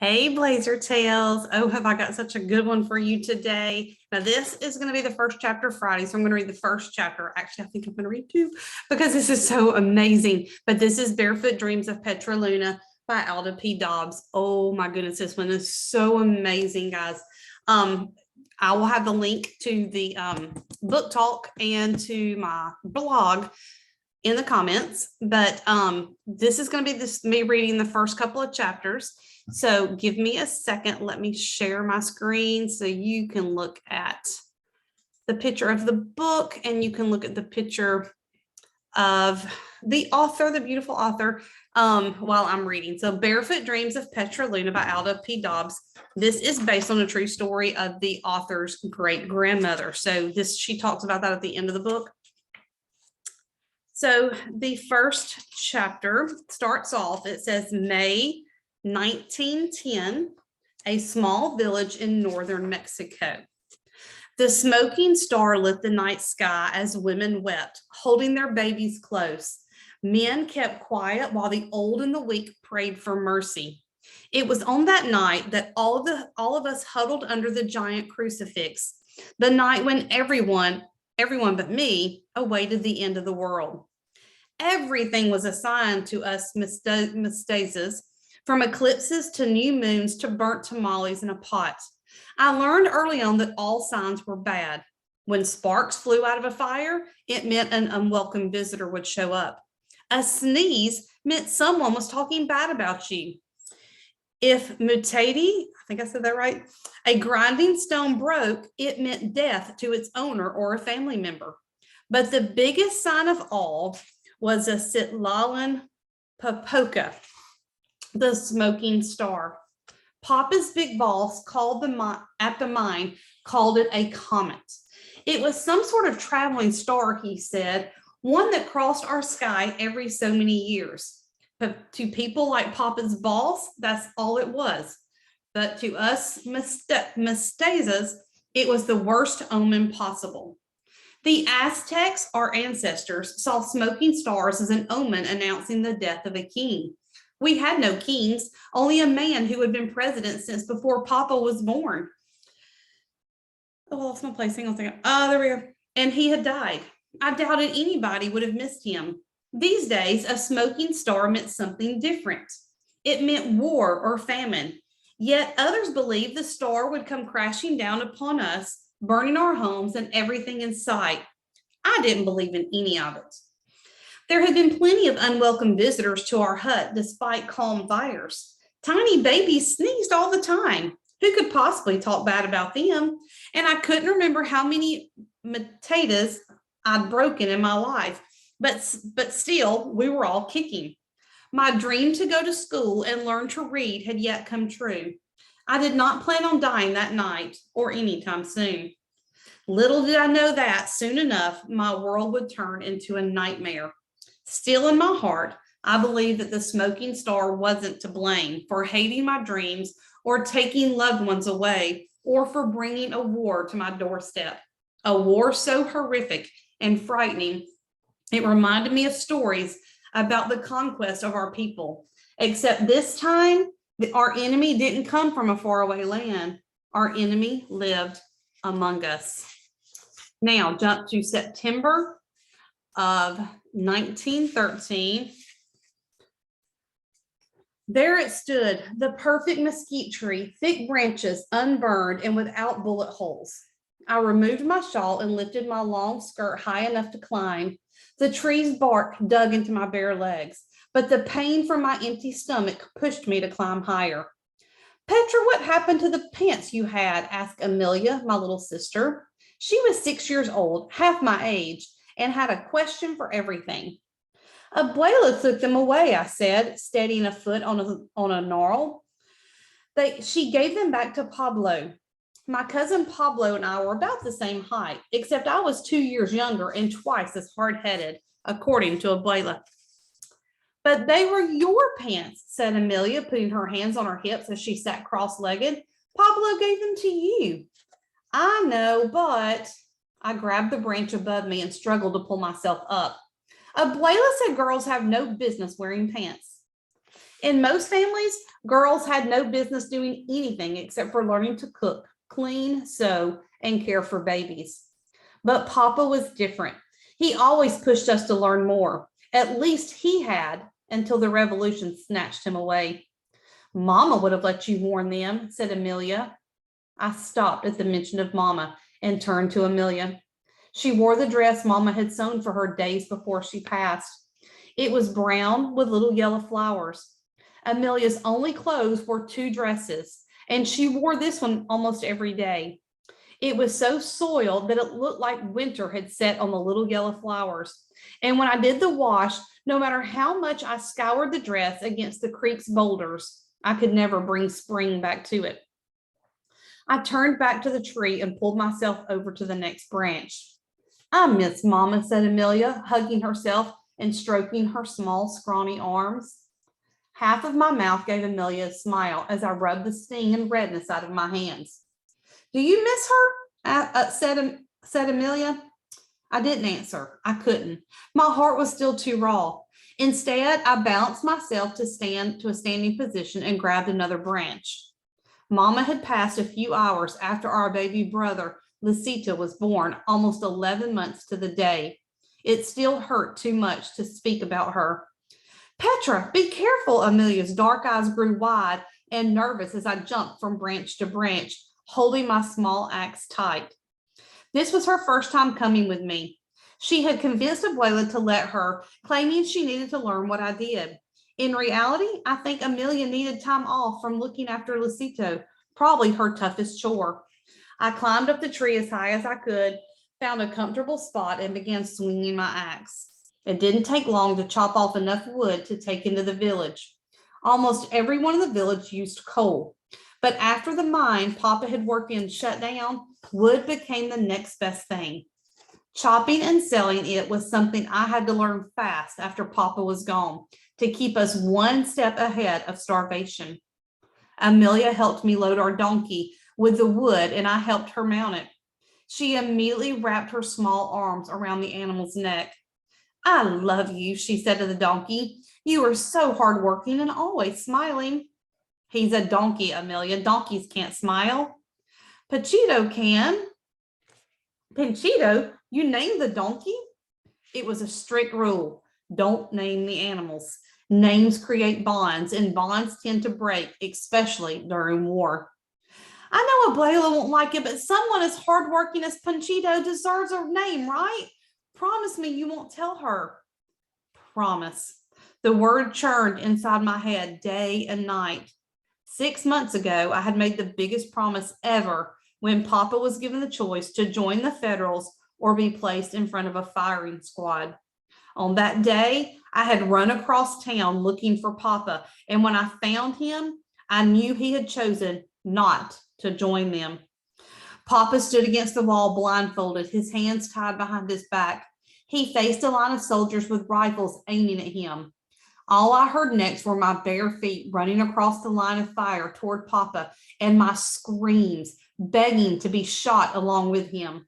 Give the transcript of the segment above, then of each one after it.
Hey, blazertales. Oh, have I got such a good one for you today. Now, this is going to be the first chapter Friday. So I'm going to read the first chapter. Actually, I think I'm going to read two because this is so amazing. But this is Barefoot Dreams of Petraluna by Alda Dobbs. Oh my goodness, this one is so amazing, guys. I will have the link to the book talk and to my blog in the comments, but this is going to be me reading the first couple of chapters. So give me a second. Let me share my screen so you can look at the picture of the book and you can look at the picture of the author, the beautiful author, while I'm reading. So Barefoot Dreams of Petraluna by Alda Dobbs. This is based on a true story of the author's great grandmother. So she talks about that at the end of the book. So the first chapter starts off, it says May 1910, a small village in northern Mexico. The smoking star lit the night sky as women wept, holding their babies close. Men kept quiet while the old and the weak prayed for mercy. It was on that night that all of us huddled under the giant crucifix, the night when everyone but me awaited the end of the world. Everything was assigned to us mistakes, from eclipses to new moons to burnt tamales in a pot. I learned early on that all signs were bad. When sparks flew out of a fire, it meant an unwelcome visitor would show up. A sneeze meant someone was talking bad about you. If mutati, I think I said that right, a grinding stone broke, it meant death to its owner or a family member. But the biggest sign of all was a Citlalin Papoca, the smoking star. Papa's big boss at the mine called it a comet. It was some sort of traveling star, he said, one that crossed our sky every so many years. But to people like Papa's boss, that's all it was. But to us mestizas, it was the worst omen possible. The Aztecs, our ancestors, saw smoking stars as an omen announcing the death of a king. We had no kings, only a man who had been president since before Papa was born. Oh, I lost my place. Hang on a second. Oh, there we go. And he had died. I doubted anybody would have missed him. These days, a smoking star meant something different. It meant war or famine. Yet others believed the star would come crashing down upon us, burning our homes and everything in sight. I didn't believe in any of it. There had been plenty of unwelcome visitors to our hut despite calm fires. Tiny babies sneezed all the time. Who could possibly talk bad about them? And I couldn't remember how many matatas I'd broken in my life, but still, we were all kicking. My dream to go to school and learn to read had yet come true. I did not plan on dying that night or anytime soon. Little did I know that soon enough, my world would turn into a nightmare. Still in my heart, I believe that the smoking star wasn't to blame for hating my dreams or taking loved ones away or for bringing a war to my doorstep. A war so horrific and frightening, it reminded me of stories about the conquest of our people. Except this time, our enemy didn't come from a faraway land. Our enemy lived among us. Now, jump to September of 1913. There it stood, the perfect mesquite tree, thick branches, unburned and without bullet holes. I removed my shawl and lifted my long skirt high enough to climb. The tree's bark dug into my bare legs, but the pain from my empty stomach pushed me to climb higher. Petra, what happened to the pants you had? Asked Amelia, my little sister. She was 6 years old, half my age, and had a question for everything. Abuela took them away, I said, steadying a foot on a gnarl. She gave them back to Pablo. My cousin Pablo and I were about the same height, except I was 2 years younger and twice as hard-headed, according to Abuela. But they were your pants, said Amelia, putting her hands on her hips as she sat cross-legged. Pablo gave them to you. I know, but I grabbed the branch above me and struggled to pull myself up. Abuela said girls have no business wearing pants. In most families, girls had no business doing anything except for learning to cook, clean, sew, and care for babies. But Papa was different. He always pushed us to learn more. At least he had until the revolution snatched him away. Mama would have let you warn them, said Amelia. I stopped at the mention of Mama and turned to Amelia. She wore the dress Mama had sewn for her days before she passed. It was brown with little yellow flowers. Amelia's only clothes were 2 dresses, and she wore this one almost every day. It was so soiled that it looked like winter had set on the little yellow flowers. And when I did the wash, no matter how much I scoured the dress against the creek's boulders, I could never bring spring back to it. I turned back to the tree and pulled myself over to the next branch. I miss Mama, said Amelia, hugging herself and stroking her small, scrawny arms. Half of my mouth gave Amelia a smile as I rubbed the sting and redness out of my hands. Do you miss her? Said Amelia. I didn't answer. I couldn't. My heart was still too raw. Instead, I balanced myself to stand to a standing position and grabbed another branch. Mama had passed a few hours after our baby brother, Lucita, was born, almost 11 months to the day. It still hurt too much to speak about her. Petra, be careful. Amelia's dark eyes grew wide and nervous as I jumped from branch to branch, holding my small axe tight. This was her first time coming with me. She had convinced Abuela to let her, claiming she needed to learn what I did. In reality, I think Amelia needed time off from looking after Lucito, probably her toughest chore. I climbed up the tree as high as I could, found a comfortable spot, and began swinging my axe. It didn't take long to chop off enough wood to take into the village. Almost everyone in the village used coal, but after the mine Papa had worked in shut down, wood became the next best thing. Chopping and selling it was something I had to learn fast after Papa was gone to keep us one step ahead of starvation. Amelia helped me load our donkey with the wood, and I helped her mount it. She immediately wrapped her small arms around the animal's neck. I love you, she said to the donkey. You are so hardworking and always smiling. He's a donkey, Amelia. Donkeys can't smile. Panchito can. Panchito, you named the donkey? It was a strict rule. Don't name the animals. Names create bonds, and bonds tend to break, especially during war. I know Abuela won't like it, but someone as hardworking as Panchito deserves a name, right? Promise me you won't tell her. Promise. The word churned inside my head day and night. 6 months ago, I had made the biggest promise ever when Papa was given the choice to join the Federals or be placed in front of a firing squad. On that day, I had run across town looking for Papa, and when I found him, I knew he had chosen not to join them. Papa stood against the wall blindfolded, his hands tied behind his back. He faced a line of soldiers with rifles aiming at him. All I heard next were my bare feet running across the line of fire toward Papa and my screams, begging to be shot along with him.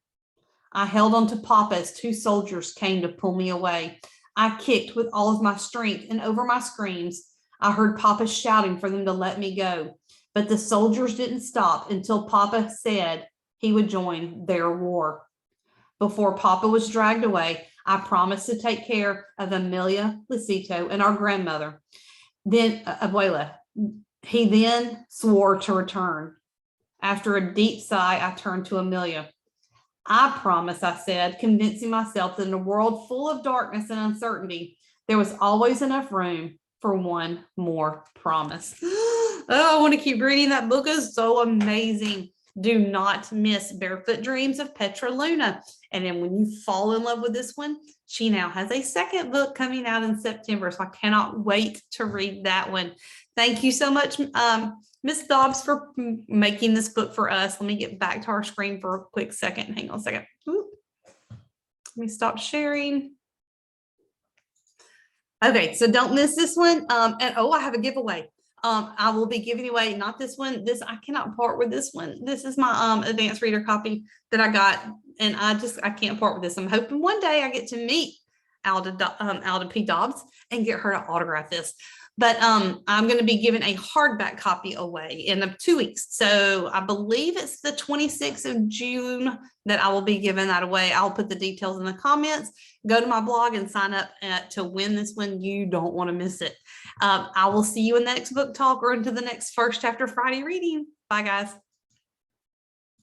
I held on to Papa as 2 soldiers came to pull me away. I kicked with all of my strength, and over my screams, I heard Papa shouting for them to let me go. But the soldiers didn't stop until Papa said he would join their war. Before Papa was dragged away, I promised to take care of Amelia, Lucito, and our grandmother. Then Abuela. He then swore to return. After a deep sigh, I turned to Amelia. I promise, I said, convincing myself that in a world full of darkness and uncertainty, there was always enough room for one more promise. Oh, I want to keep reading. That book is so amazing. Do not miss Barefoot Dreams of Petraluna. And then when you fall in love with this one, she now has a second book coming out in September. So I cannot wait to read that one. Thank you so much, Miss Dobbs, for making this book for us. Let me get back to our screen for a quick second. Hang on a second. Ooh. Let me stop sharing. Okay, so don't miss this one. And oh, I have a giveaway. I will be giving away, not this one. I cannot part with this one. This is my advanced reader copy that I got, and I can't part with this. I'm hoping one day I get to meet Alda P. Dobbs and get her to autograph this. But I'm going to be giving a hardback copy away in 2 weeks. So I believe it's the 26th of June that I will be giving that away. I'll put the details in the comments. Go to my blog and sign up to win this one. You don't want to miss it. I will see you in the next book talk or into the next First Chapter Friday reading. Bye, guys.